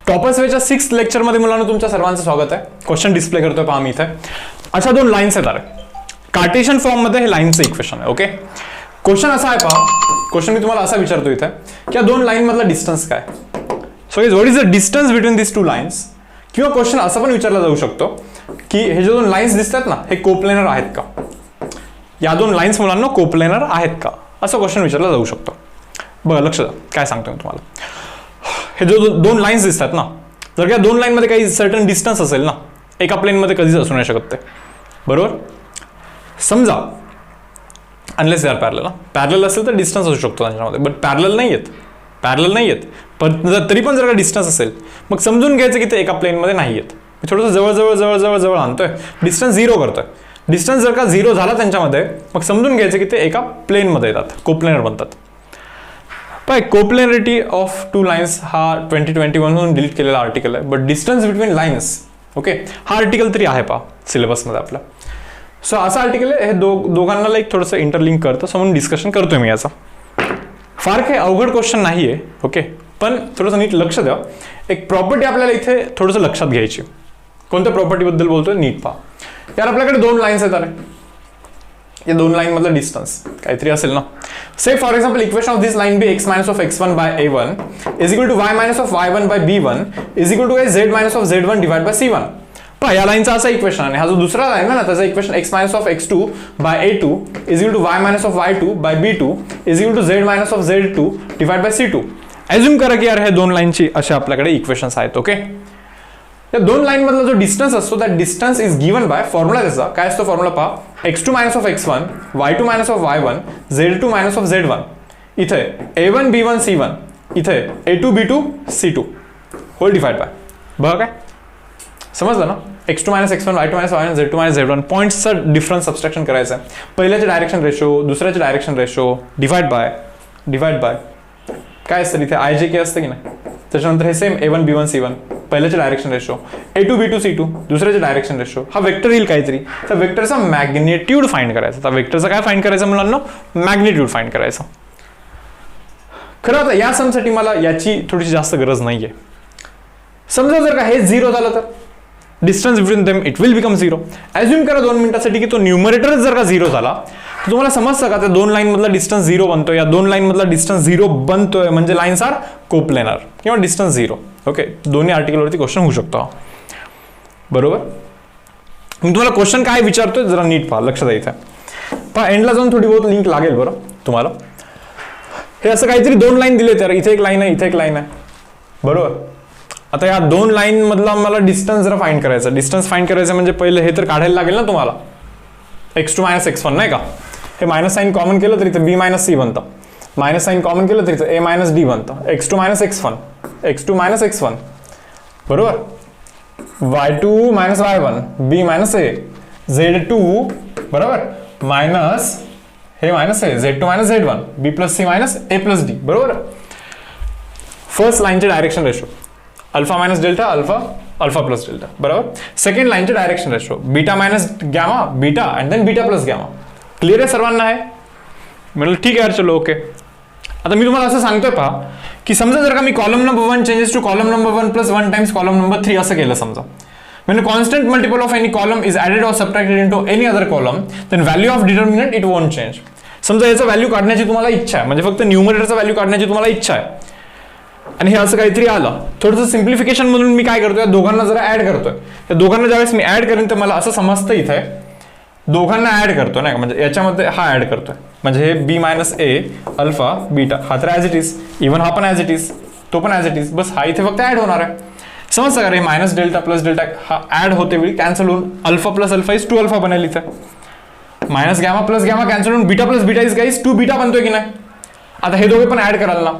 Toppers वेच्या 6th लेक्चरमध्ये मुलांना तुमच्या सर्वांचं स्वागत आहे. क्वेश्चन डिस्प्ले करतोय पहा मी इथे. अशा दोन लाईन्स आहेत. कार्टेशियन फॉर्म मध्ये हे लाईनचं इक्वेशन आहे. ओके, क्वेश्चन असा आहे पहा. क्वेश्चन मी तुम्हाला असा विचारतो इथे की या दोन लाईन मधला डिस्टन्स काय. So is what is the distance between this two lines. किंवा क्वेश्चन असा पण विचारला जाऊ शकतो की हे जे दोन लाईन्स दिसतात ना हे कोप्लेनर आहेत का. या दोन लाईन्स मुलांना कोप्लेनर आहेत का असं क्वेश्चन विचारला जाऊ शकतो. बघा लक्ष द्या काय सांगतो मी तुम्हाला. हे जो दोन लाईन्स दिसतात ना, जर का दोन लाईन मध्ये काही सर्टन डिस्टन्स असेल ना, एका प्लेन मध्ये कधीच असू नाही शकत ते. बरोबर. समजा unless they are parallel. Parallel असेल तर डिस्टन्स असू शकतो त्यांच्यामध्ये, बट पॅरलल नाही आहेत. पॅरलल नाही आहेत पण तरी पण जर का डिस्टन्स असेल मग समजून घ्यायचं की ते एका प्लेन मध्ये नाही आहेत. मी थोडंसं जवळ जवळ जवळ जवळ जवळ आणतोय, डिस्टन्स 0 करतोय. डिस्टन्स जर का 0 झाला त्यांच्यामध्ये मग समजून घ्यायचं की ते एका प्लेन मध्ये येतात, कोप्लेनर बनतात. पण कोप्लेनरिटी ऑफ टू लाईन्स हा 2021 म्हणून डिलीट केलेला आर्टिकल आहे, but distance between lines okay हा आर्टिकल तरी आहे पहा सिलेबसमध्ये आपला. सो असा आर्टिकल आहे, हे दोघांना लाईक थोडंसं इंटरलिंक करतं, सो म्हणून डिस्कशन करतोय मी याचा. फार काही अवघड क्वेश्चन नाही आहे ओके, पण थोडंसं नीट लक्ष द्या. एक प्रॉपर्टी आपल्याला इथे थोडंसं लक्षात घ्यायची. कोणत्या प्रॉपर्टीबद्दल बोलतोय नीट पहा. यार आपल्याकडे दोन लाईन्स आहेत. अरे या दोन लाईन मधला डिस्टन्स काहीतरी असेल ना. Say for example equation of this line be x minus of x1 by a1 is equal to y minus of y1 by b1 is equal to z minus of z1 divide by c1. पहा या लाईनचा असा equation आहे. हा जो दुसरा line आहे ना त्याचा equation x minus of x2 by a2 is equal to y minus of y2 by b2 is equal to z minus of z2 divide by c2. Assume करा की यार हे दोन लाईनची असे आपल्याकडे इक्वेशन्स आहेत. ओके, या दोन लाईन मधला जो डिस्टन्स असतो that distance is given by formula. त्याचा काय असतो फॉर्म्युला पहा. x2 minus of x1 y2 minus of y1 z2 minus of z1. इथे a1 b1 c1 इथे a2 b2 c2 hole divide by. बघा काय समजलं ना. x2 minus x1 y2 minus y1 z2 minus z1 पॉईंट्सचा difference subtraction करायचं आहे. पहिल्याचे डायरेक्शन रेशो, दुसऱ्याचे डायरेक्शन रेशो, डिवाइड बाय काय असतं इथे आय जे के असतं की नाही. त्याच्यानंतर हे same a1 b1 c1 पहिल्याचे direction ratio, a2 b2 c2 दुसऱ्याचे डायरेक्शन रेशो. हा वेक्टर येईल काहीतरी, तर वेक्टरचा मॅग्निट्यूड फाइंड करायचा. तर वेक्टरचा काय फाइंड करायचं मुलांना, मॅग्निट्यूड फाइंड करायचं. खरं आता या समसाठी मला याची थोडीशी जास्त गरज नाहीये. समजा जर का हे 0 झालं तर distance between them it will become 0. Assume करा 2 मिनिटासाठी की तो न्यूमरेटरच जर का 0 झाला तर तुम्हाला समजतं का त्या दोन लाईन मधला डिस्टन्स 0 बनतोय. या दोन लाईन मधला डिस्टन्स 0 बनतोय म्हणजे लाईन्स आर कोप्लेनर किंवा डिस्टन्स 0. ओके, दोन्ही आर्टिकलवरती क्वेश्चन होऊ शकतो. बरोबर. मी तुम्हाला क्वेश्चन काय विचारतोय जरा नीट पहा, लक्ष द्यायचं. पहा एंडला जाऊन थोडी बहुत लिंक लागेल बरं तुम्हाला. हे असं काहीतरी दोन लाईन दिले तर इथे एक लाईन आहे, इथे एक लाईन आहे. बरोबर. आता या दोन लाईन मधला मला डिस्टन्स जरा फाइंड करायचा. डिस्टन्स फाइंड करायचं म्हणजे पहिले हे तर काढायला लागेल ना तुम्हाला. x2 मायनस x1 नाही का. हे मायनस साईन कॉमन केलं तरी b मायनस सी बनतं. मायनस साईन कॉमन केलं तरी a मायनस डी बनतं. x2 मायनस x1 बरोबर. y2 minus y1 b minus a z2 बरोबर मायनस हे minus a z2 minus z1 b plus C minus a plus D. बरोबर. First लाईनचे direction ratio alpha minus delta alpha plus delta. बरोबर. Second लाईनचे direction ratio beta minus gamma beta and then beta plus gamma. Clear आहे सर्वांना आहे. म्हणजे ठीक आहे यार चलो ओके. आता मी तुम्हाला असं सांगतोय पहा की समजा जर का मी column number 1 changes to column number 1 plus 1 times column number 3 असं केलं समजा. When a constant multiple of any column is added or subtracted into any other column, then value of determinant it won't change. समजा याचा value काढण्याची तुम्हाला इच्छा आहे, म्हणजे फक्त न्यूमरेटरचा व्हॅल्यू काढण्याची तुम्हाला इच्छा आहे आणि हे असं काहीतरी आलं. थोडंसं सिम्प्लिफिकेशन म्हणून मी काय करतोय, दोघांना जरा ऍड करतोय. या दोघांना ज्यावेळेस मी ऍड करेन तर मला असं समजतं इथे दोघांना ऍड करतो नाही का, म्हणजे याच्यामध्ये हा ऍड करतोय म्हणजे हे बी मायनस ए अल्फा बीटा हा तर ॲज इट इज, इव्हन हा पण ॲज इट इज, तो पण ॲज इट इज, बस हा इथे फक्त ऍड होणार आहे. समजतं का रे. मायनस डेल्टा प्लस डेल्टा हा ऍड होते वेळी कॅन्सल होऊन alpha plus alpha is 2 alpha बनेल इथे. Minus gamma plus gamma cancel होऊन beta plus beta is guys 2 beta बनतोय की नाही. आता हे दोघे पण ऍड कराल ना,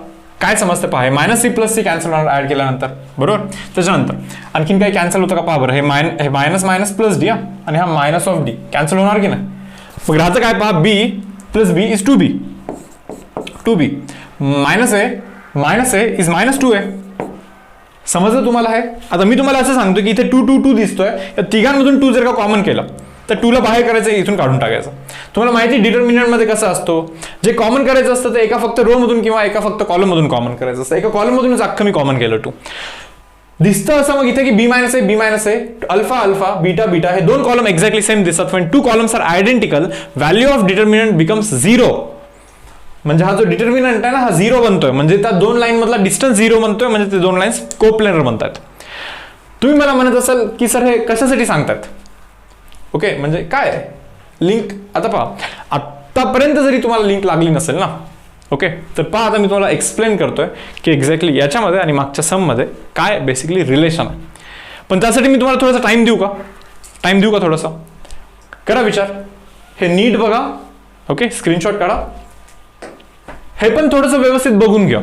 काय समजतं पहा. हे minus C plus C cancel होणार ऍड केल्यानंतर. बरोबर. त्याच्यानंतर आणखीन काही कॅन्सल होतं का पहा बरं. हे मायनस मायनस प्लस डी आणि हा मायनस ऑफ डी कॅन्सल होणार की नाही. मग राहतं काय पहा, B plus B is 2b. 2b minus A is minus 2a. समजलं तुम्हाला हे. आता मी तुम्हाला असं सांगतो की इथे 2 2 2 दिसतोय. या तिघांमधून 2 जर का कॉमन केला तर 2 ला बाहेर करायचं, इथून काढून टाकायचं. तुम्हाला माहिती डिटर्मिनंट मध्ये कसं असतो, जे कॉमन करायचं असतं ते एका फक्त रो मधून किंवा एका फक्त कॉलम मधून कॉमन करायचं असतं. एका कॉलम मधूनच अख्खं मी कॉमन केलं 2. दिसतं असं मग इथे की बी मायनस ए अल्फा अल्फा बीटा बीटा हे दोन कॉलम एक्झॅक्टली सेम दिसतात. when two columns are identical value of determinant becomes 0. म्हणजे हा जो डिटर्मिनंट आहे ना हा 0 बनतोय, म्हणजे त्या दोन लाईन मधला डिस्टन्स 0 बनतोय, म्हणजे ते दोन लाईन्स कोप्लेनर बनतात. तुम्ही मला म्हणत असाल की सर हे कशासाठी सांगतात? ओके, म्हणजे काय लिंक. आता पहा, आतापर्यंत जरी तुम्हाला लिंक लागली नसेल ना, ओके, तर पहा आता मी तुम्हाला एक्सप्लेन करतोय की एक्झॅक्टली याच्यामध्ये आणि मागच्या सममध्ये काय बेसिकली रिलेशन आहे. पण त्यासाठी मी तुम्हाला थोडासा टाइम देऊ का थोडासा? करा विचार, हे नीट बघा. ओके, स्क्रीनशॉट काढा, हे पण थोडंसं व्यवस्थित बघून घ्या.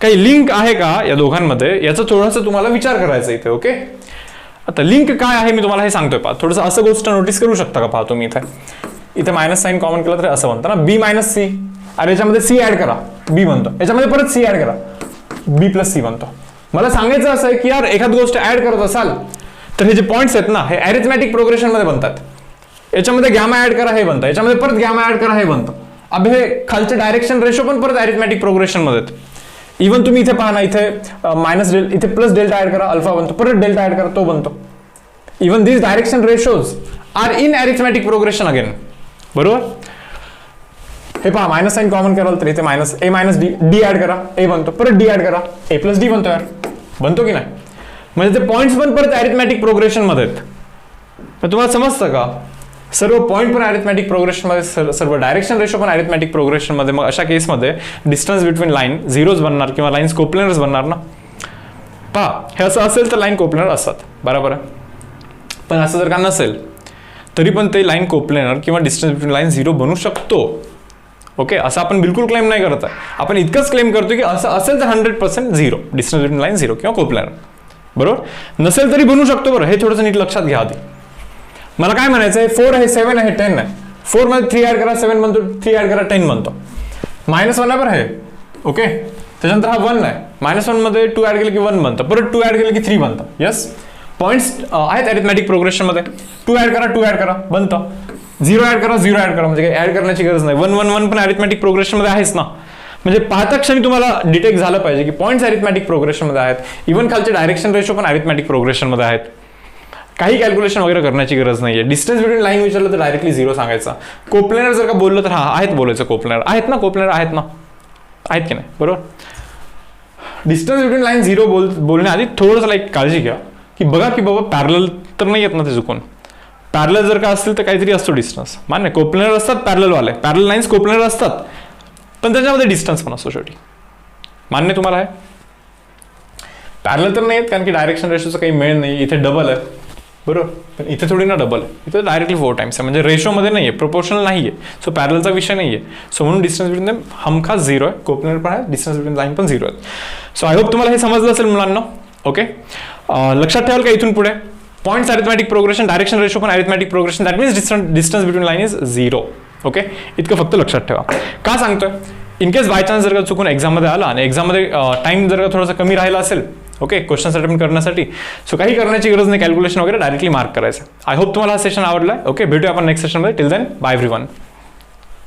काही लिंक आहे का या दोघांमध्ये याचा थोडासा तुम्हाला विचार करायचा इथे. ओके, आता लिंक काय आहे मी तुम्हाला हे सांगतोय. पहा, थोडंसं असं गोष्ट नोटीस करू शकता का? पहा तुम्ही इथे मायनस साईन कॉमन केलं तर असं बनतं ना, बी मायनस सी. अरे याच्यामध्ये सी ऍड करा, बी बनतो. याच्यामध्ये परत सी ऍड करा, बी प्लस सी बनतो. मला सांगायचं असं आहे की यार एखादी गोष्ट ऍड करत असाल तर हे जे पॉईंट्स आहेत ना हे अरिथमॅटिक प्रोग्रेशन मध्ये बनतात. याच्यामध्ये गॅमा ऍड करा हे बनतं, याच्यामध्ये परत गॅमा ऍड करा हे बनतं. अब हे खालचे डायरेक्शन रेशो पण परत अरिथमॅटिक प्रोग्रेशन मध्ये आहेत. इव्हन तुम्ही इथे पहा ना, इथे मायनस इथे प्लस डेल्टा ऍड करा अल्फा बनतो, परत डेल्टा ऍड करा तो बनतो. Even these direction ratios are in arithmetic progression again. बरोबर, हे पहा मायनस साईन कॉमन कराल तर इथे मायनस ए मायनस डी, डी ऍड करा ए बनतो, परत डी ऍड करा ए प्लस डी बनतो. यार बनतो की नाही? म्हणजे ते पॉईंट्स पण परत अरिथमॅटिक प्रोग्रेशन मध्ये आहेत. पण तुम्हाला समजतं का? सर्व पॉईंट पण अरिथमॅटिक प्रोग्रेशन मध्ये, सर्व डायरेक्शन रेशो पण अरिथमॅटिक प्रोग्रेशन मध्ये. मग अशा केसमध्ये डिस्टन्स बिटवीन लाईन झिरोज बनणार किंवा लाईन्स कोप्लेनर्स बनणार ना. पहा, हे असं असेल तर लाईन कोप्लेनर असतात, बरोबर आहे. पण असं जर का नसेल तरी पण ते लाईन कोप्लेनर किंवा डिस्टन्स बिटवीन लाईन 0 बनू शकतो. ओके, असं आपण बिलकुल क्लेम नाही करत आहे. आपण इतकंच क्लेम करतो की असं असेल तर 100% 0 डिस्टन्स बिटवीन लाईन 0 किंवा कोप्लेनर. बरोबर, नसेल तरी बनू शकतो. बरं, हे थोडंसं नीट लक्षात घ्या आधी. मला काय म्हणायचं आहे, 4 आहे 7 आहे 10 आहे. 4 मध्ये 3 ऍड करा 7 बनतो, 3 ऍड करा 10 बनतो. -1 आहे बरं हे. ओके, त्याच्यानंतर हा 1 आहे. -1 मध्ये 2 ऍड केलं की 1 बनतं, परत 2 ऍड केलं की 3 बनतं. यस, पॉईंट्स आहेत अरिथमॅटिक प्रोग्रेशन मध्ये. 2 ऍड करा बनतं. 0 ऍड करा 0 ऍड करा, म्हणजे ऍड करण्याची गरज नाही. 1 1 1 पण अरिथमॅटिक प्रोग्रेशन मध्ये आहेच ना. म्हणजे पाहता क्षणी तुम्हाला डिटेक्ट झालं पाहिजे की पॉईंट्स अरिथमॅटिक प्रोग्रेशन मध्ये आहेत. इव्हन खालचे डायरेक्शन रेशो पण अरिथमॅटिक प्रोग्रेशन मध्ये आहेत. काही कॅल्क्युलेशन वगैरे करण्याची गरज नाहीये. डिस्टन्स बिटवीन लाईन विचारलं तर डायरेक्टली 0 सांगायचा. कोप्लेनर जर का बोललं तर हा आहेत बोलायचं. कोप्लेनर आहेत ना, कोप्लेनर आहेत ना, आहेत की नाही? बरोबर. डिस्टन्स बिटवीन लाईन 0 बोलण्याआधी थोडंसं लाईक काळजी घ्या की बघा की बाबा पॅरलल तर नाही येत ना ते चुकून. पॅरलल जर का असतील तर काहीतरी असतो डिस्टन्स. मान्य, कोप्लेनर असतात पॅरलल वाले, पॅरलल लाईन्स कोप्लेनर असतात, पण त्याच्यामध्ये डिस्टन्स पण असतो शेवटी. मान्य तुम्हाला आहे? पॅरलल तर नाही आहेत कारण की डायरेक्शन रेशोचं काही मेळ नाही. इथे डबल आहे बरोबर, पण इथे थोडी ना डबल आहे, इथे डायरेक्टली 4 टाइम्स आहे. म्हणजे रेशोमध्ये नाही आहे, प्रोपोर्शनल नाही आहे. सो पॅरलचा विषय नाही आहे. सो म्हणून डिस्टन्स बिटवीन देम हमखास 0 आहे. कोप्लेनर पण आहे, डिस्टन्स बिटवीन लाईन पण 0 आहे. सो आय होप तुम्हाला हे समजलं असेल मुलांना. ओके, लक्षात ठेवाल का इथून पुढे points arithmetic progression, direction ratio पण arithmetic progression, that means distance between line is 0. Okay, इतकं फक्त लक्षात ठेवा. का सांगतोय? इन केस बाय चान्स जर का चुकून एक्झाममध्ये आला आणि एक्झाममध्ये टाइम जर का थोडासा कमी राहिला असेल ओके क्वेश्चन अटेम्प्ट करण्यासाठी, सो काही करण्याची गरज नाही, कॅल्क्युलेशन वगैरे डायरेक्टली मार्क करायचं. आय होप तुम्हाला हा सेशन आवडलाय. ओके, भेटूया आपण नेक्स्ट सेशनमध्ये. Till then bye everyone.